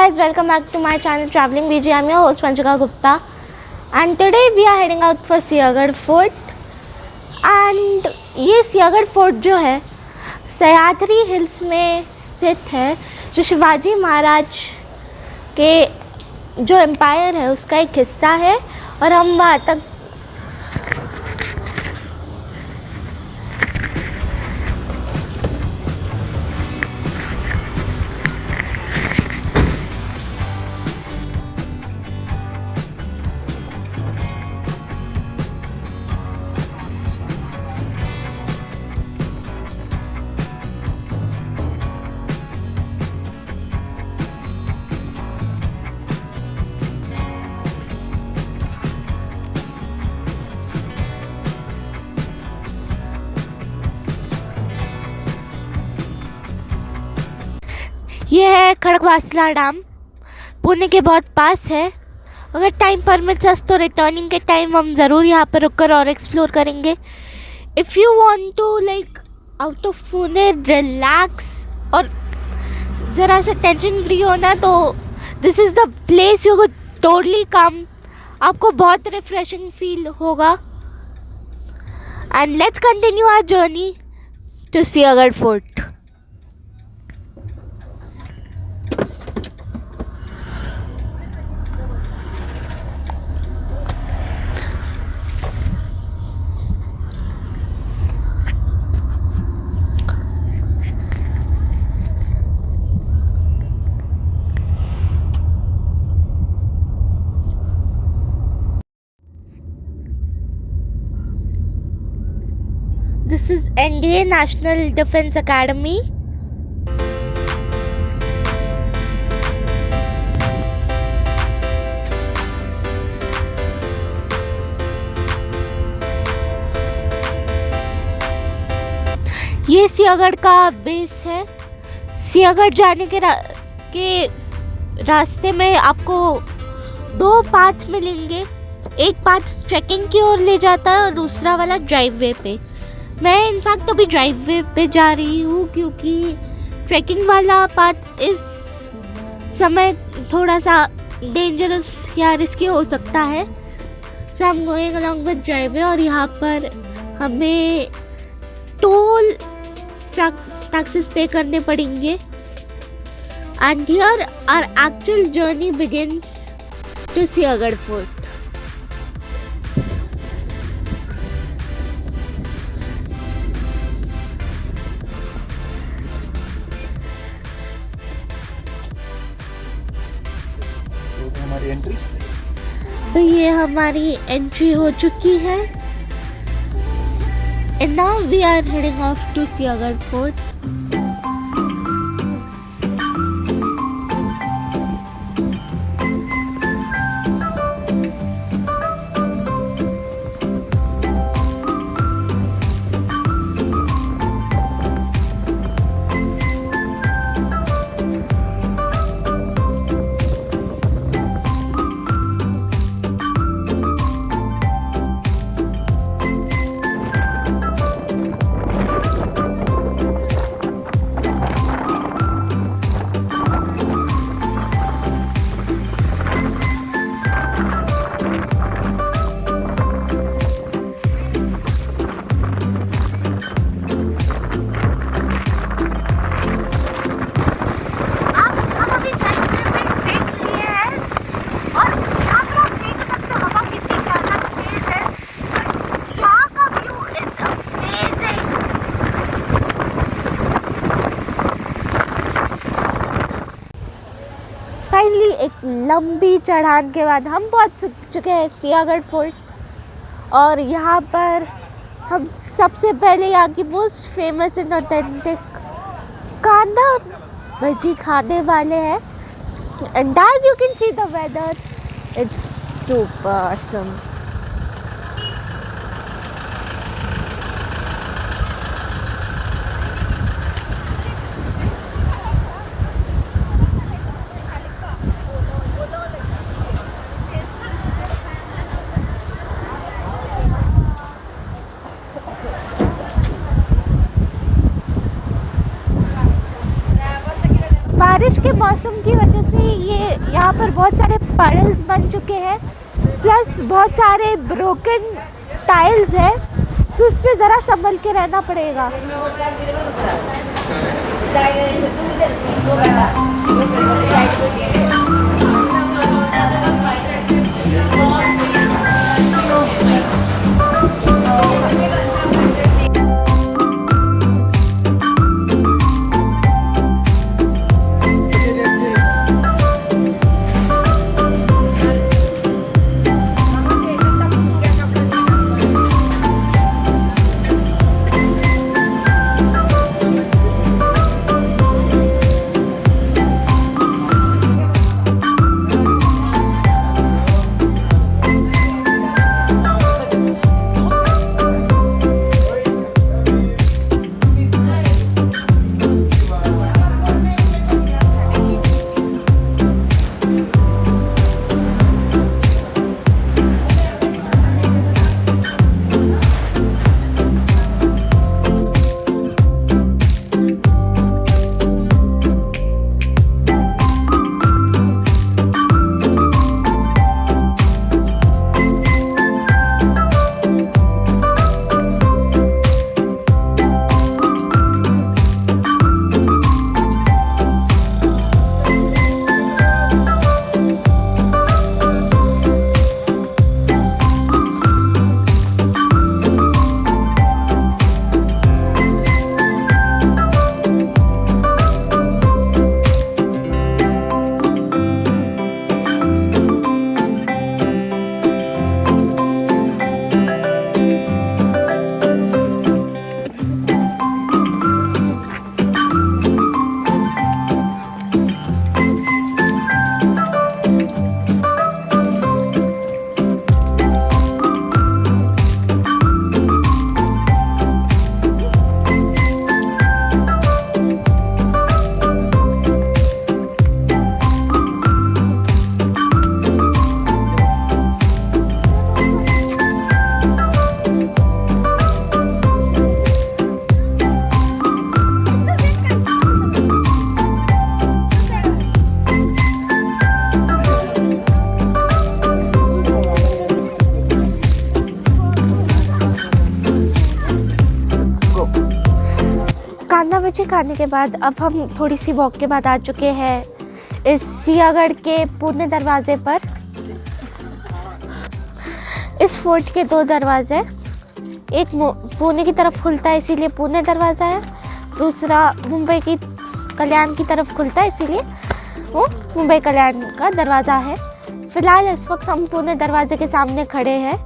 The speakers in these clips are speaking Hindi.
guys, welcome back to my channel Traveling BG. I'm your host Panchika Gupta, and today we are heading out for Sinhagad fort. And ये सियागढ़ फोर्ट जो है सह्याद्री हिल्स में स्थित है, जो शिवाजी महाराज के जो एम्पायर है उसका एक हिस्सा है. और हम वहाँ तक ये है खड़गवासला डैम, पुणे के बहुत पास है. अगर टाइम परमिट्स तो रिटर्निंग के टाइम हम ज़रूर यहाँ पर रुककर और एक्सप्लोर करेंगे. If you want to like out of Pune relax और ज़रा सा टेंशन फ्री होना, तो this is the place you could totally come. आपको बहुत रिफ्रेशिंग फील होगा. And let's continue our journey to Sinhagad fort. This is NDA National Defense Academy. ये सियागढ़ का बेस है. सियागढ़ जाने के रास्ते में आपको दो पाथ मिलेंगे. एक पाथ ट्रैकिंग की ओर ले जाता है और दूसरा वाला ड्राइववे पे. मैं इनफैक्ट तो भी ड्राइववे पे जा रही हूँ क्योंकि ट्रैकिंग वाला पाथ इस समय थोड़ा सा डेंजरस या रिस्की हो सकता है. So I am going along with driveway. और यहाँ पर हमें टोल टैक्सेस पे करने पड़ेंगे. And here our actual journey begins to Sinhagad fort. तो ये हमारी एंट्री हो चुकी है. And now we are heading off to Sinhagad fort. Finally एक लंबी चढ़ान के बाद हम पहुंच चुके हैं सियागढ़ फोर्ट. और यहाँ पर हम सबसे पहले यहाँ की मोस्ट फेमस एंड ऑथेंटिक कांदा भजी खाने वाले हैं. And as you can see the weather, it's super awesome. बारिश के मौसम की वजह से ये यहाँ पर बहुत सारे पडल्स बन चुके हैं, प्लस बहुत सारे ब्रोकन टाइल्स है, तो उस पर ज़रा संभल के रहना पड़ेगा। कांदा भजी खाने के बाद अब हम थोड़ी सी वॉक के बाद आ चुके हैं इस सिंहगढ़ के पुणे दरवाजे पर। इस फोर्ट के 2 दरवाजे, एक पुणे की तरफ खुलता है इसीलिए पुणे दरवाज़ा है, दूसरा मुंबई की कल्याण की तरफ खुलता है इसीलिए वो मुंबई कल्याण का दरवाज़ा है। फ़िलहाल इस वक्त हम पुणे दरवाजे के सामने खड़े हैं।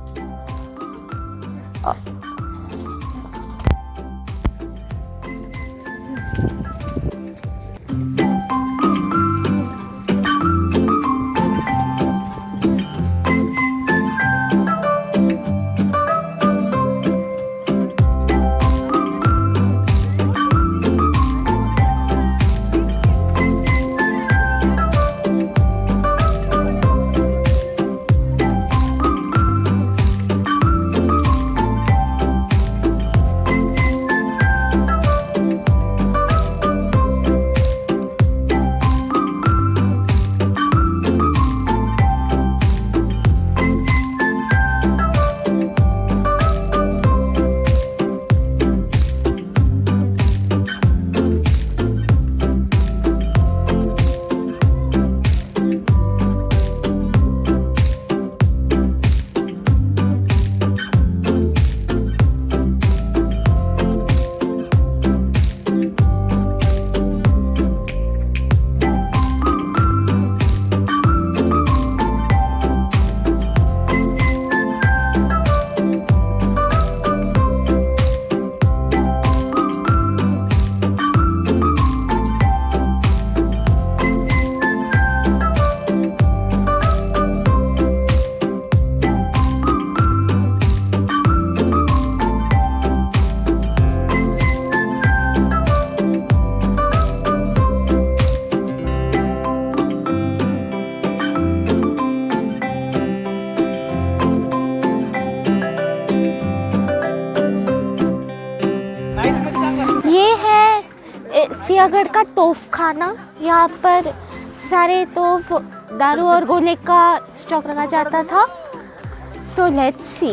सियागढ़ का तोफ खाना। यहाँ पर सारे तोफ, दारू और गोले का स्टॉक रखा जाता था। तो लेट्स सी।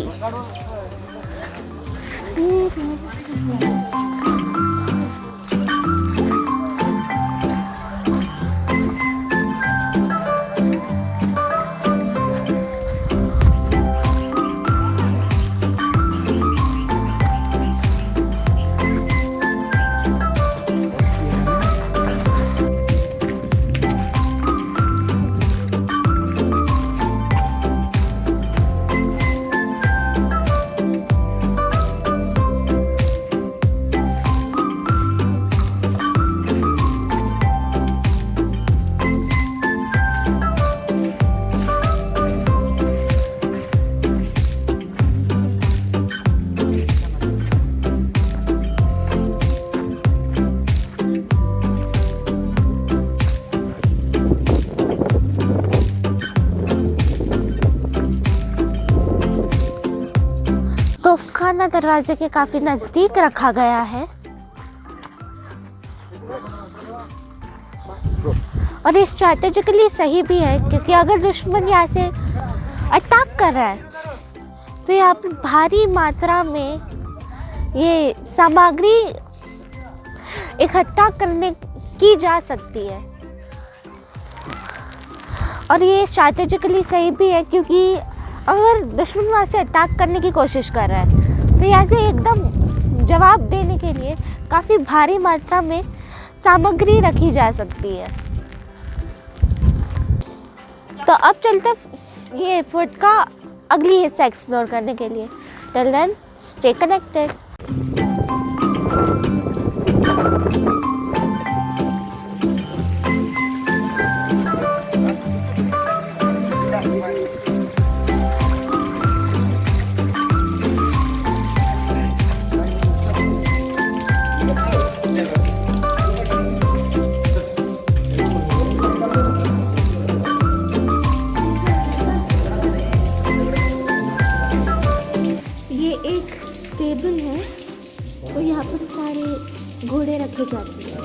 तोफखाना दरवाजे के काफी नजदीक रखा गया है और ये स्ट्रैटेजिकली सही भी है, क्योंकि अगर दुश्मन यहाँ से अटैक कर रहा है तो यहाँ पर भारी मात्रा में ये सामग्री इकट्ठा करने की जा सकती है। और ये स्ट्रैटेजिकली सही भी है, क्योंकि अगर दुश्मन वहाँ से अटैक करने की कोशिश कर रहा है तो यहाँ से एकदम जवाब देने के लिए काफ़ी भारी मात्रा में सामग्री रखी जा सकती है। तो अब चलते ये फोर्ट का अगली हिस्सा एक्सप्लोर करने के लिए। Till then stay connected. Table है तो यहाँ पर सारे घोड़े रखे जाते हैं।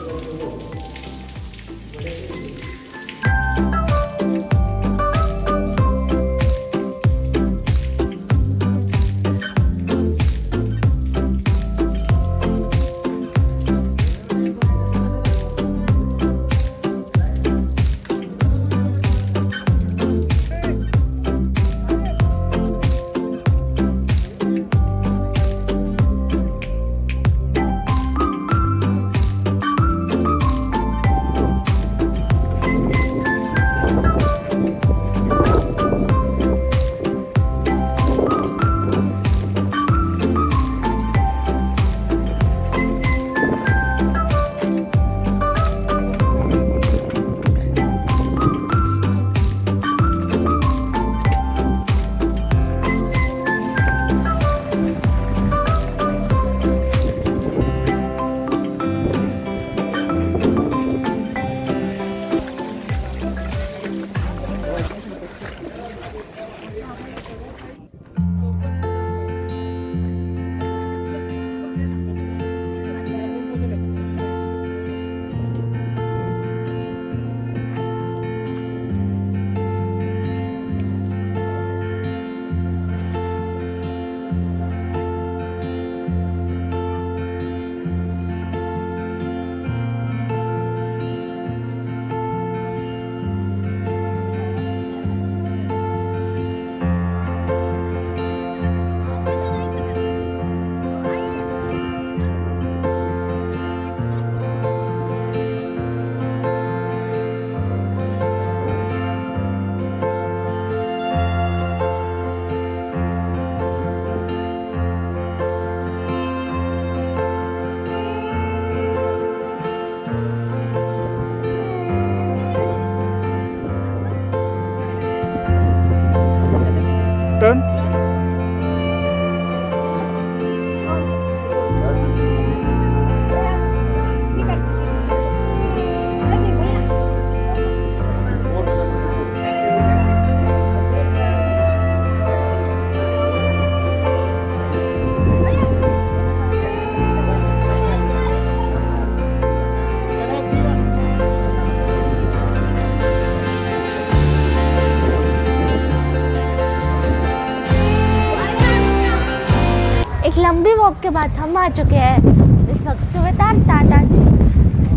लंबी वॉक के बाद हम आ चुके हैं इस वक्त सुबेदार तानाजी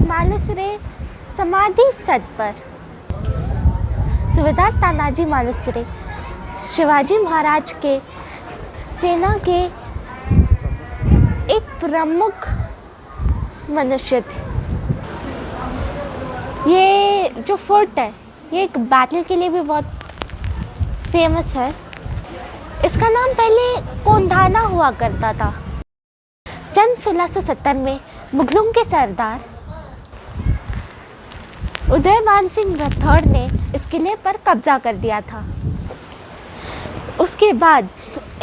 मालुसरे समाधि स्थल पर। सुबेदार तानाजी मालुसरे शिवाजी महाराज के सेना के एक प्रमुख मनुष्य थे। ये जो फोर्ट है ये एक बैटल के लिए भी बहुत फेमस है। इसका नाम पहले कोंधाना हुआ करता था। सन 1670 में मुगलों के सरदार उदयमान सिंह राठौड़ ने इस किले पर कब्जा कर दिया था। उसके बाद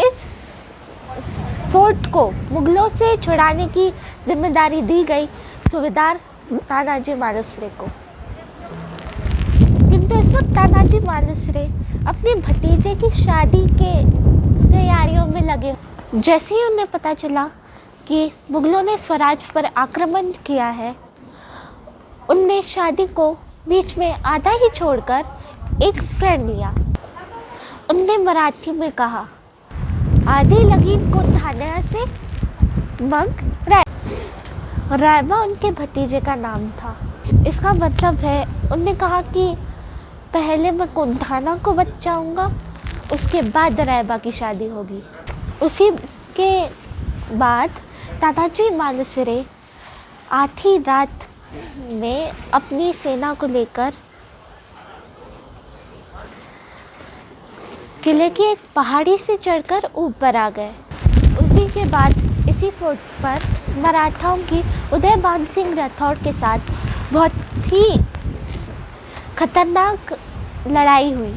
इस फोर्ट को मुगलों से छुड़ाने की जिम्मेदारी दी गई सुबेदार तानाजी मालुसरे को। किंतु इस वक्त तानाजी मालुसरे अपने भतीजे की शादी के तैयारियों में लगे। जैसे ही उन्हें पता चला कि मुगलों ने स्वराज पर आक्रमण किया है, उनने शादी को बीच में आधा ही छोड़कर एक प्रण लिया। उनने मराठी में कहा, आधी लगीन कोंधाना से मंग रायबा उनके भतीजे का नाम था। इसका मतलब है उनने कहा कि पहले मैं कोंधाना को बचाऊंगा, उसके बाद रायबा की शादी होगी। उसी के बाद तानाजी मालुसरे आधी रात में अपनी सेना को लेकर किले की एक पहाड़ी से चढ़कर ऊपर आ गए। उसी के बाद इसी फोर्ट पर मराठाओं की उदयमान सिंह राठौड़ के साथ बहुत ही खतरनाक लड़ाई हुई।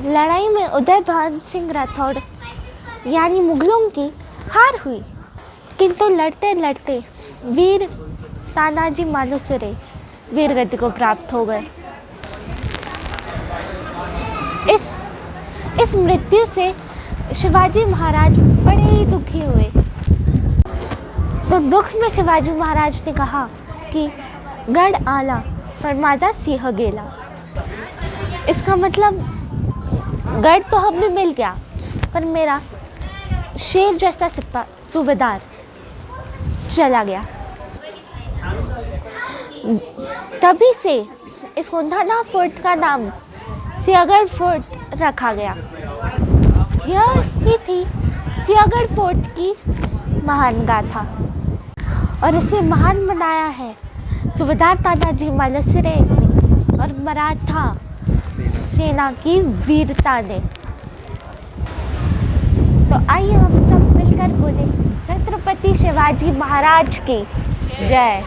लड़ाई में उदयमान सिंह राठौड़ यानी मुगलों की हार हुई। किंतु लड़ते लड़ते वीर तानाजी मालुसरे वीरगति को प्राप्त हो गए। इस मृत्यु से शिवाजी महाराज बड़े ही दुखी हुए। तो दुख में शिवाजी महाराज ने कहा कि गढ़ आला पर माझा सिंह गेला। इसका मतलब गढ़ तो हमें मिल गया पर मेरा शेर जैसा सूबेदार चला गया। तभी से इस कोंधाना फोर्ट का नाम सिंहगढ़ फोर्ट रखा गया। यह ही थी सिंहगढ़ फोर्ट की महान गाथा और इसे महान बनाया है सुबेदार तानाजी मालुसरे और मराठा सेना की वीरता ने। तो आइए हम सब मिलकर बोले छत्रपति शिवाजी महाराज की जय।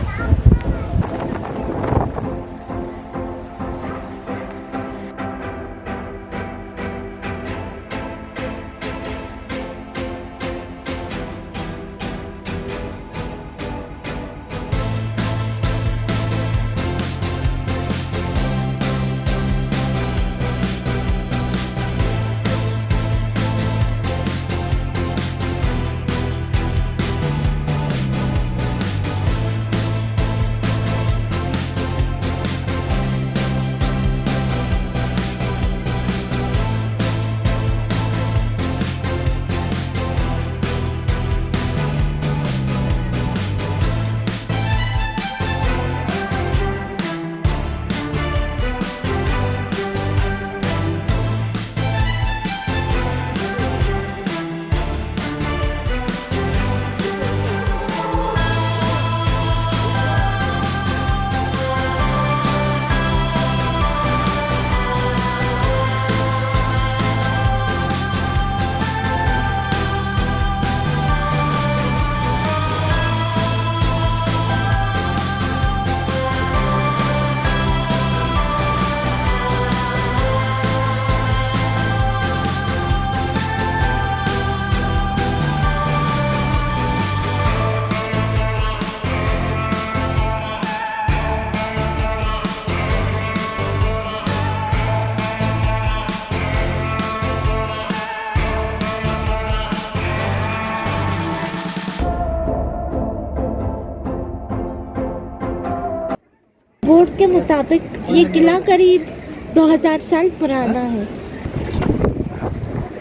बोर्ड के मुताबिक ये किला करीब 2000 साल पुराना है,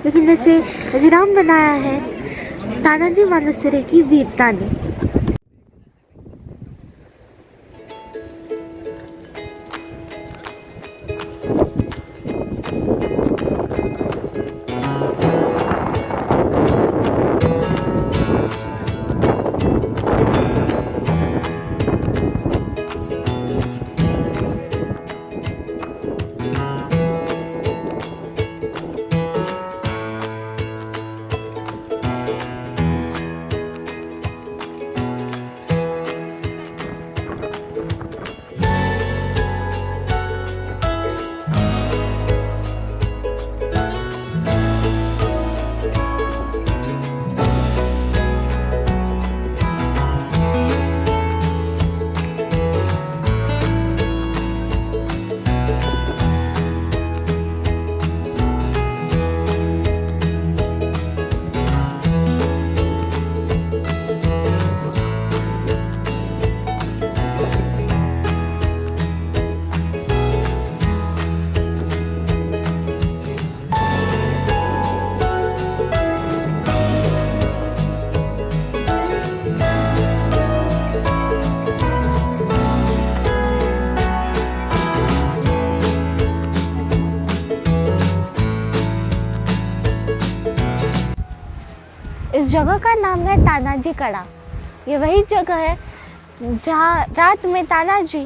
लेकिन इसे विराम बनाया है तानाजी मालुसरे की वीरता ने। इस जगह का नाम है तानाजी कड़ा। ये वही जगह है जहाँ रात में तानाजी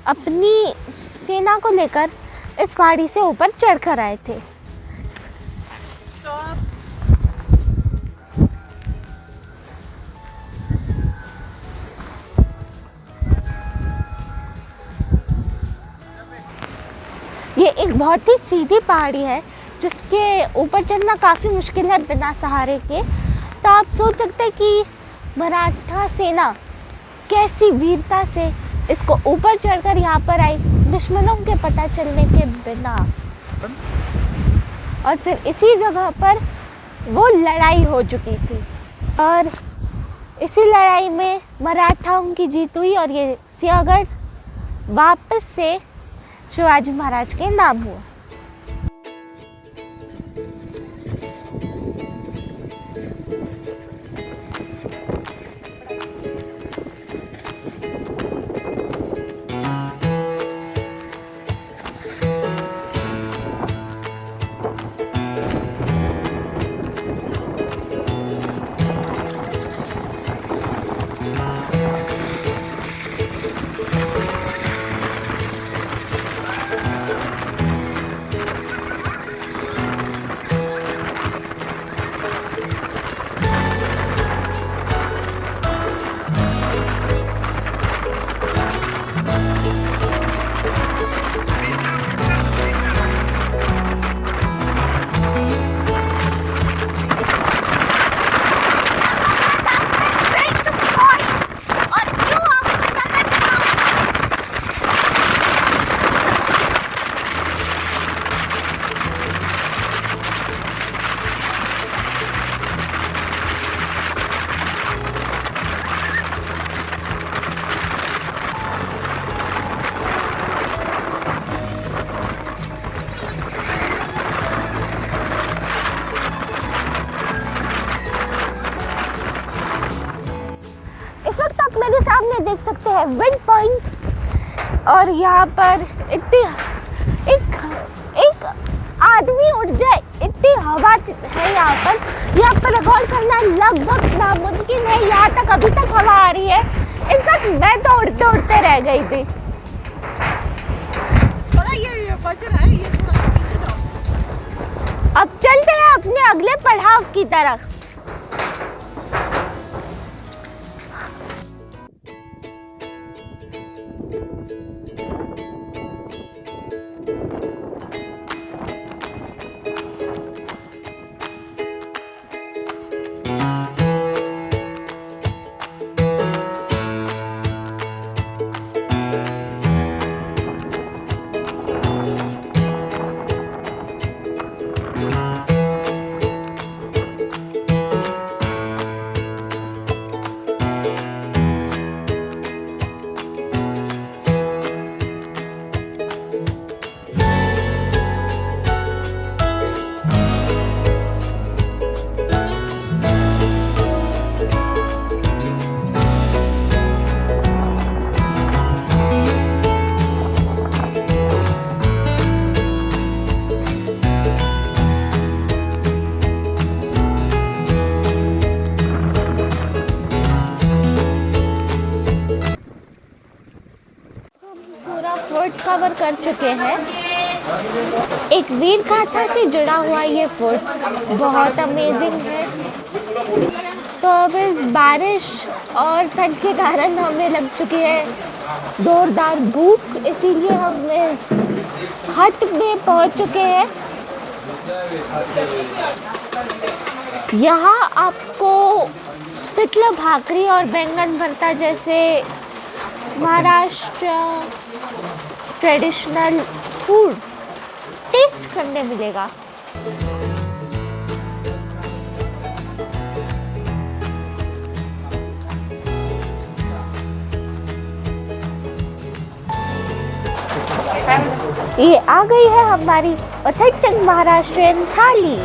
अपनी सेना को लेकर इस पहाड़ी से ऊपर चढ़कर आए थे। ये एक बहुत ही सीधी पहाड़ी है जिसके ऊपर चढ़ना काफ़ी मुश्किल है बिना सहारे के। तो आप सोच सकते हैं कि मराठा सेना कैसी वीरता से इसको ऊपर चढ़कर यहाँ पर आई, दुश्मनों के पता चलने के बिना। और फिर इसी जगह पर वो लड़ाई हो चुकी थी और इसी लड़ाई में मराठाओं की जीत हुई और ये सिंहगढ़ वापस से शिवाजी महाराज के नाम हुआ। सामने देख सकते हैं विंड पॉइंट और यहाँ पर एक आदमी उठ जाए इतनी हवा है यहाँ पर रिकॉर्ड करना लगभग नामुमकिन है। यहाँ तक अभी तक हवा आ रही है। इनफैक्ट मैं तो उड़ते उड़ते रह गई थी। थोड़ा ये बच रहा है, ये थोड़ा पीछे जाओ। अब चलते हैं अपने अगले पड़ाव की तरफ। कवर कर चुके हैं। एक वीर गाथा से जुड़ा हुआ ये फोर्ट बहुत अमेजिंग है। तो अब इस बारिश और ठंड के कारण हमें लग चुकी है ज़ोरदार भूख, इसीलिए हम इस हट में पहुंच चुके हैं। यहाँ आपको पिठलं भाकरी और बैंगन भरता जैसे महाराष्ट्र ट्रेडिशनल फूड टेस्ट करने मिलेगा। ये आ गई है हमारी ऑथेंटिक महाराष्ट्रियन थाली।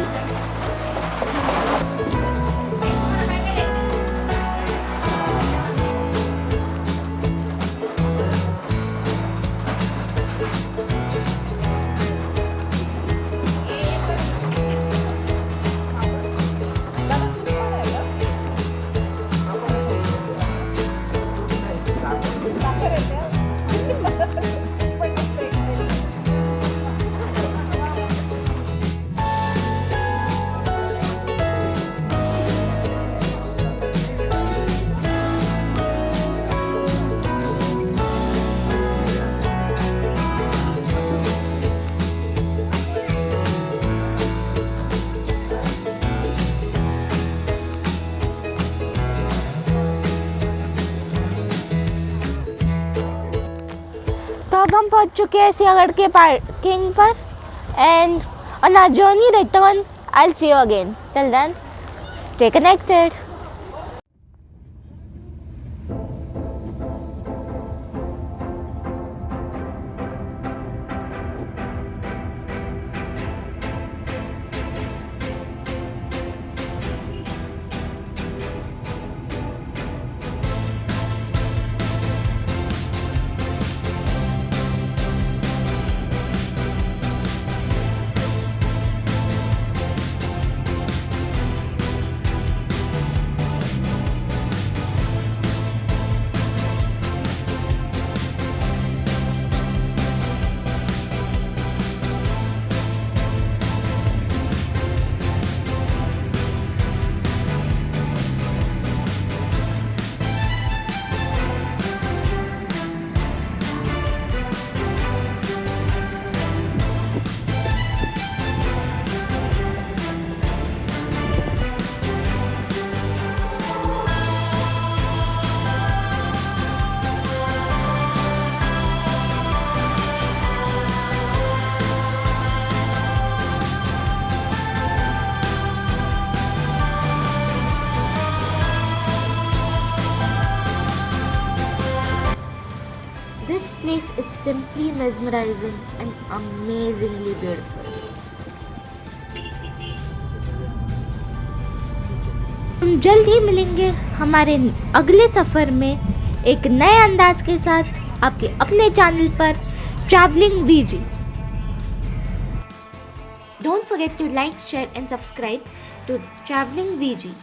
तो अब हम पहुंच चुके हैं सियागढ़ के पार्किंग पर and on our journey return I will see you again. Till then stay connected. This place is simply mesmerizing and amazingly beautiful. हम जल्द ही मिलेंगे हमारे अगले सफ़र में एक नए अंदाज के साथ आपके अपने चैनल पर travelling VG. Don't forget to like, share and subscribe to Traveling VG.